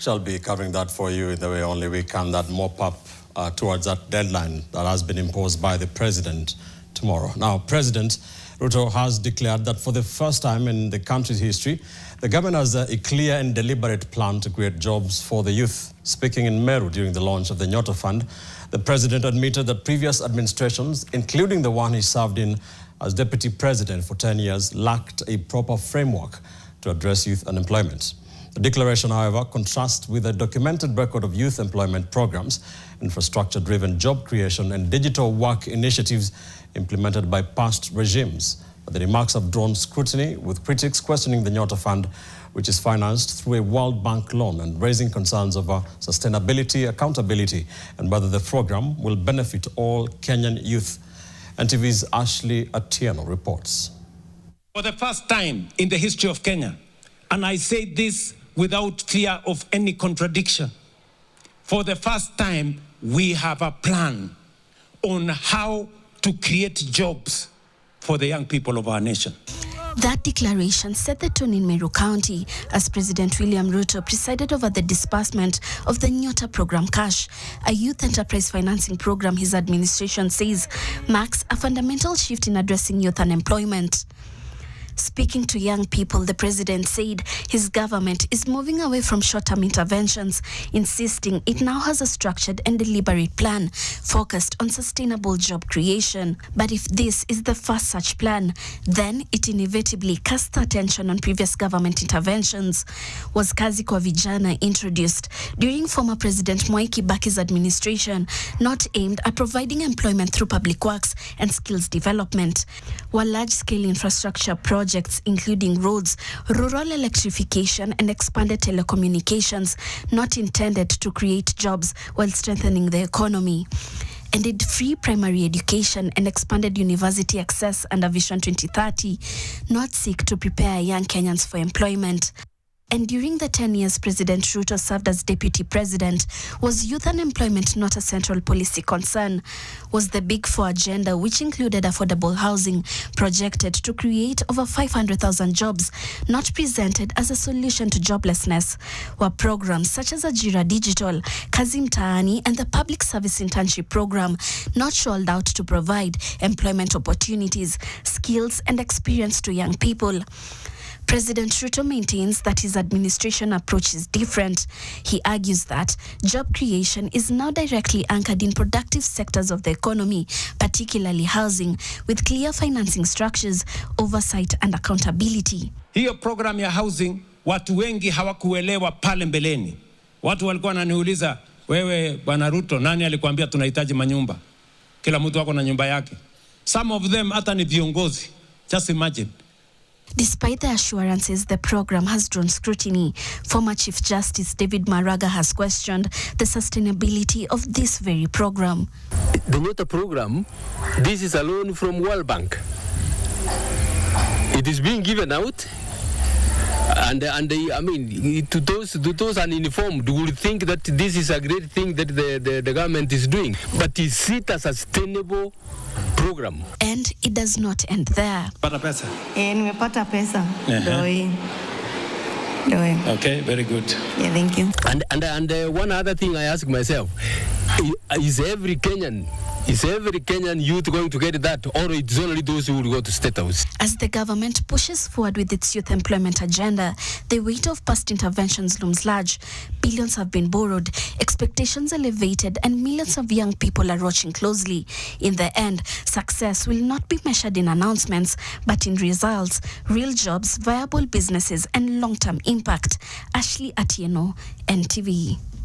Shall be covering that for you in the way only we can, that mop up towards that deadline that has been imposed by the president tomorrow. Now, President Ruto has declared that for the first time in the country's history, the government has a clear and deliberate plan to create jobs for the youth. Speaking in Meru during the launch of the Nyota Fund, the president admitted that previous administrations, including the one he served in as deputy president for 10 years, lacked a proper framework to address youth unemployment. The declaration, however, contrasts with a documented record of youth employment programs, infrastructure-driven job creation and digital work initiatives implemented by past regimes. But the remarks have drawn scrutiny, with critics questioning the Nyota Fund, which is financed through a World Bank loan, and raising concerns over sustainability, accountability, and whether the program will benefit all Kenyan youth. NTV's Ashley Atieno reports. For the first time in the history of Kenya, and I say this without fear of any contradiction, for the first time we have a plan on how to create jobs for the young people of our nation. That declaration set the tone in Meru County as President William Ruto presided over the disbursement of the Nyota program cash, a youth enterprise financing program his administration says marks a fundamental shift in addressing youth unemployment. Speaking to young people, the president said his government is moving away from short-term interventions, insisting it now has a structured and deliberate plan focused on sustainable job creation. But if this is the first such plan, then it inevitably casts attention on previous government interventions. Was Kazi kwa Vijana introduced during former President Mwai Kibaki's administration, not aimed at providing employment through public works and skills development, while large-scale infrastructure projects including roads, rural electrification and expanded telecommunications, not intended to create jobs while strengthening the economy. And did free primary education and expanded university access under Vision 2030 not seek to prepare young Kenyans for employment? And during the 10 years President Ruto served as deputy president, was youth unemployment not a central policy concern? Was the Big Four agenda, which included affordable housing, projected to create over 500,000 jobs, not presented as a solution to joblessness? Were programs such as Ajira Digital, Kazi Mtaani, and the Public Service Internship Program not rolled out to provide employment opportunities, skills, and experience to young people? President Ruto maintains that his administration approach is different. He argues that job creation is now directly anchored in productive sectors of the economy, particularly housing, with clear financing structures, oversight and accountability. Hiyo program ya housing, watu wengi hawakuelewa pale mbeleni. Watu walikuwa wananiuliza, wewe Bwana Ruto, nani alikuambia tunahitaji manyumba? Kila mtu wako na nyumba yake. Some of them hata ni viongozi. Just imagine. Despite the assurances the program has drawn scrutiny, former Chief Justice David Maraga has questioned the sustainability of this very program. The Nyota program, this is a loan from World Bank. It is being given out, and I mean, to those uninformed will think that this is a great thing that the government is doing, but is it a sustainable program? And it does not end there. Pata pesa? Nimepata pesa. Okay, very good. Yeah, thank you. And one other thing I ask myself, is every Kenyan youth going to get that, or it's only those who will go to State House? As the government pushes forward with its youth employment agenda, the weight of past interventions looms large. Billions have been borrowed, expectations elevated, and millions of young people are watching closely. In the end, success will not be measured in announcements, but in results, real jobs, viable businesses, and long-term impact. Ashley Atieno, NTV.